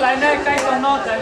来呢，该动脑筋。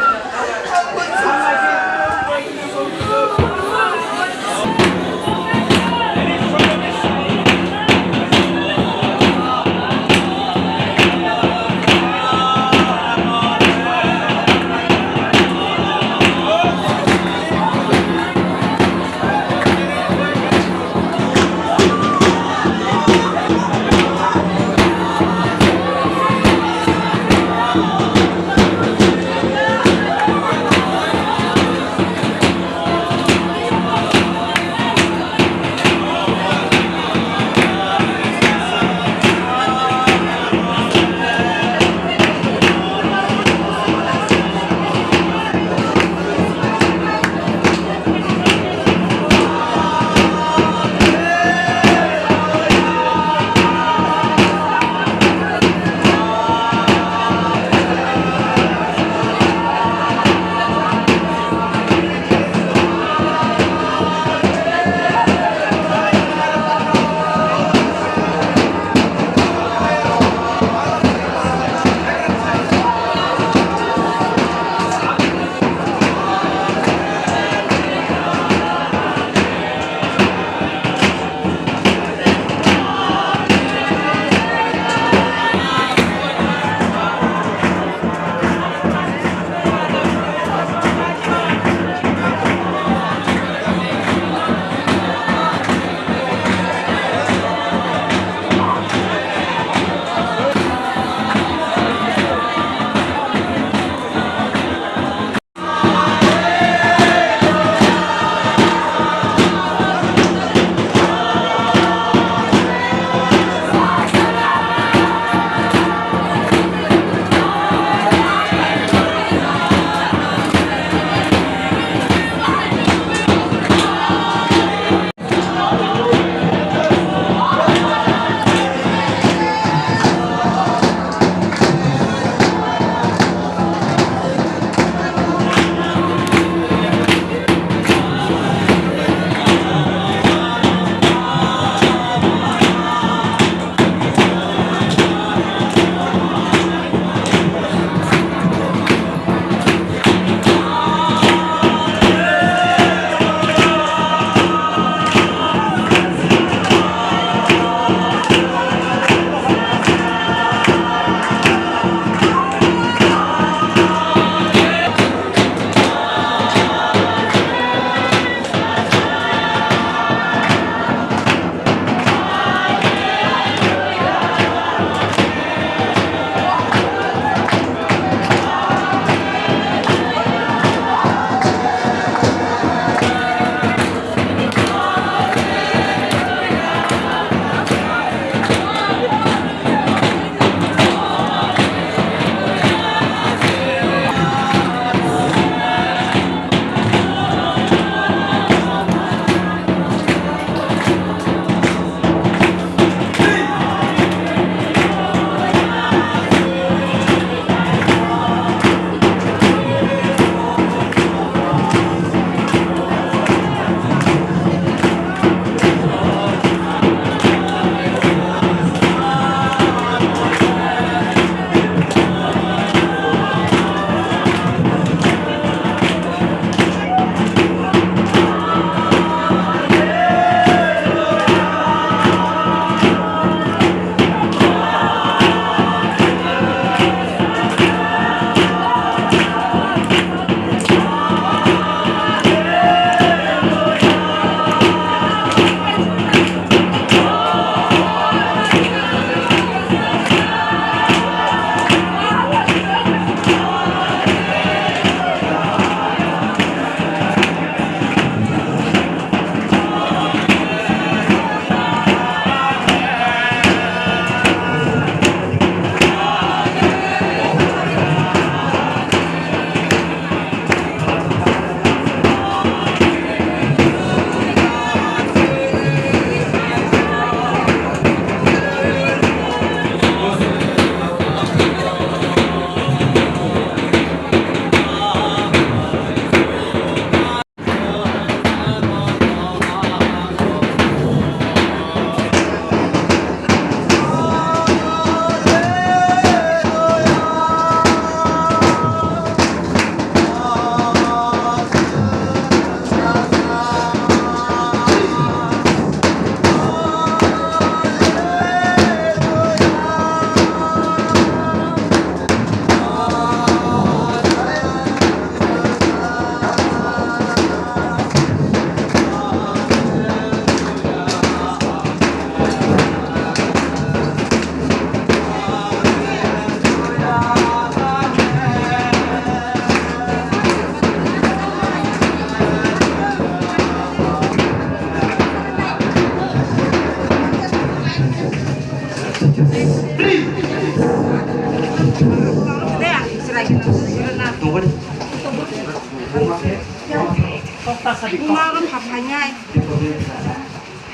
Mà con học hành ngay.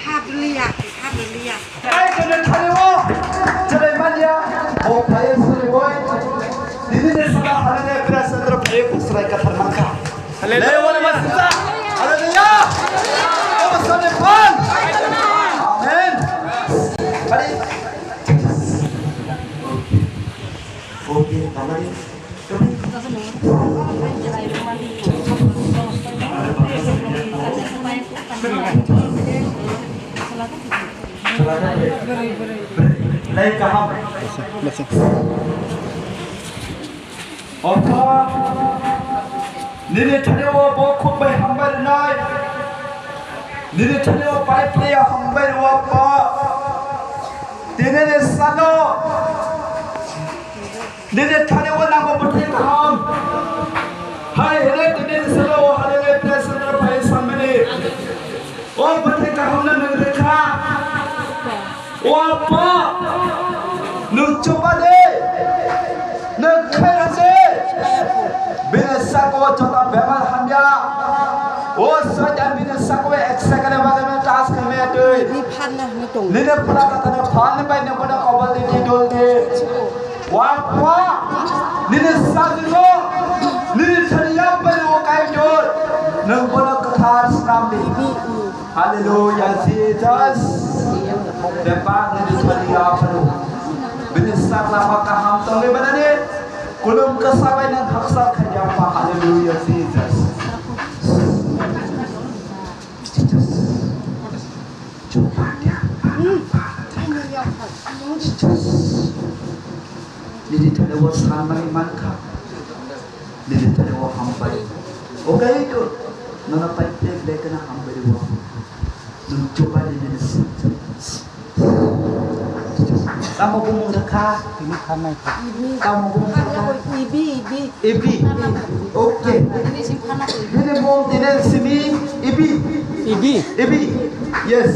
Hạp lia. Ai cho nên thay vô, cho nên manya, một thầy sury boy, đi đến sana haleluya, beras antara thầy cũng sury kwthar mankha. Haleluya, mana masih haleluya, apa sana pun, amen. Mari, oke, kamari, Lain kaham. Apa? Nini thane wo bokuk bai hambar nai. Nini thane wo pai playa hambar wo pa. Tine ne sano. Nini thane wo nango buthai kaham. Hai hele tine sano halele presenter pai samne. Oh buthai kaham na nagrekha. Apa? Nung coba deh, nung kaya deh. Binasa ko jota bemar hamya. Oh saja binasa ko eksak ada macam task kami ada. Ni pan lah ni tu. Nene pula kata ni pan ni bayi ni mana kawal di tidur ni. Apa? Nene sahaja, nene ceria bayi wo kaya jor. Nung mana kwthar senam di. Hallelujah Jesus. Depan ni ceria baru. Binasa lama kaham tu ni mana ni? Kulum kesabai dan haksa kerja apa? Hallelujah Jesus. Coba dia. Jadi tak ada wasan mani mankha. Jadi tak ada hambar. Oke itu. Nona paitek lekana hambar itu. Coba dia ni. Kamu bumung dekah. Ini kamai. Kamu bumung dekah. Ibi. Oke. Ini bumung tidak sini. Ibi. Yes.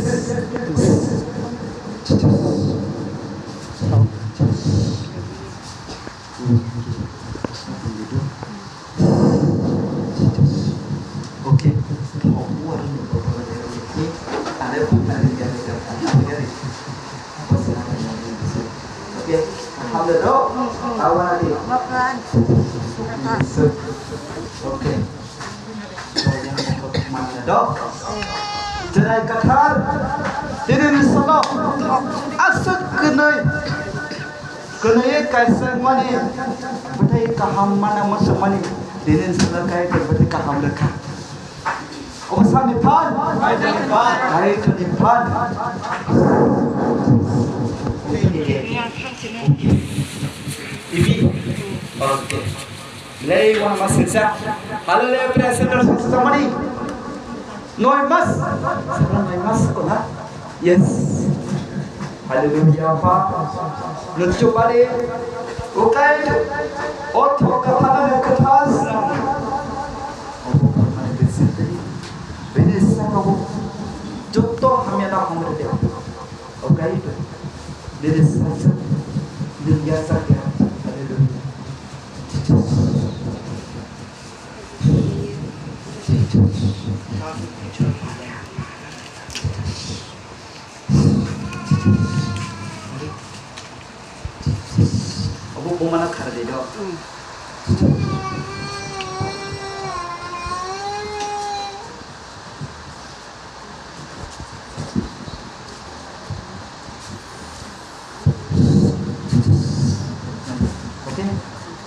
Oke. Ada bukan yang Alhamdulillah. Awal ni. Makan. Okey. Mana dok? Cherai kwthar. Tidak nisano. Asal kenai kaisa mani. Betai kaham mana masuk mani. Tidak nisano kaya betai kaham dekat. Oh sami pan. Hai tu pan. Ibi. Okey. Lei wan masisa. Hallelujah presenter samani. Noi mas. Salam noi mas ko na. Yes. Hallelujah pa. Lucu bari. Okay. Otho kathana kathas. Benisa ko. Jotto hamya na hamre de. Okay. This is dunia saja. Haleluya. Abu mana khar de do.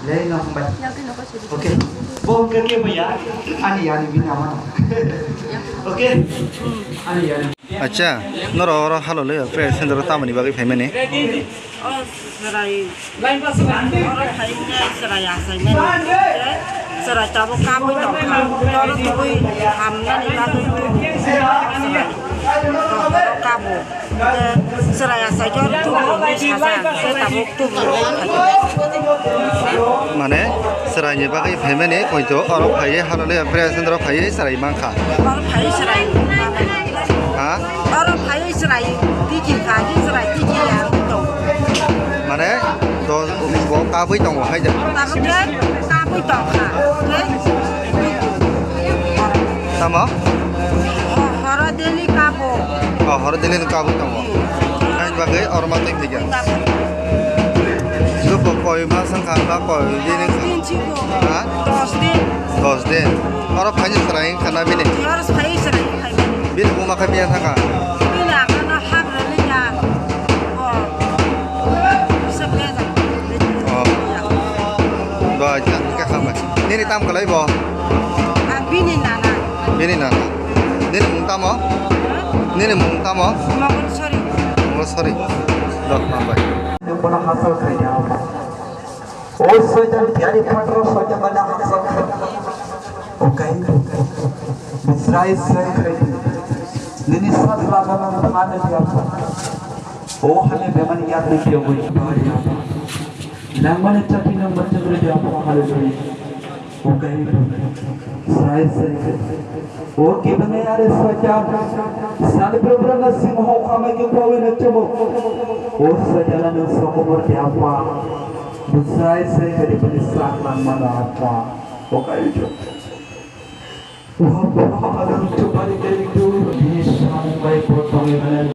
Lain nak membaca. Okey. Bom ke भैया ani bina mana. Okey. Ani. अच्छा नर हालो ले friend centre तामनि बागै फाइमाने serai orang kayaknya serai asal ni serai tahu kamu tak kalau tu hamnya ni baru kamu serai asal tu ni sahaja tahu tu माने सेराइनि बागै फाइमाने कयतो अर फाइये हालो ले फ्रेंड सेंटर फाइये सेराइ मांखा orang फाइ serai हा orang फाइ serai tinggi kaki serai tinggi yang tu माने तो वो काबै दङ हाय जों kamu tak kamu tak sama Deli Kabo. Oh, hor dili nu kabu tamo. Kain bagai or matai tiga. Itu pokoi masang kamba koi dini. Din Chico. Hah? 10 din. 10 din. Or phai serai khana bini. Harus pay serai pay. Bini buma kami thaka. Bila kana hak relinya. Oh. Sebeza. Oh. Ba ja ka khama. Nini tam kalai bo. Bini nana. Bini nana. Nini mung tamo. Nini mung tamo. Magun sorry. Oh sorry. Dok mambai. Yang pernah hasil kerja apa? Oh sojan tiada patro sojan mana hasil kerja? Okay. Israel kerja. Nini saat lakukan mana dia? Oh hanya memang yang dia boleh bayar. Nama tapi nama kerja apa hal ini? Okay. Israel kerja. Oh kita ni ada sojan. Saat beberapa nasi mau kami kau ini cuma. Oh sejalan semua berapa? Israel kerja berisah mana apa? Okay itu. Wah, ada coba di itu ini sampai potong yang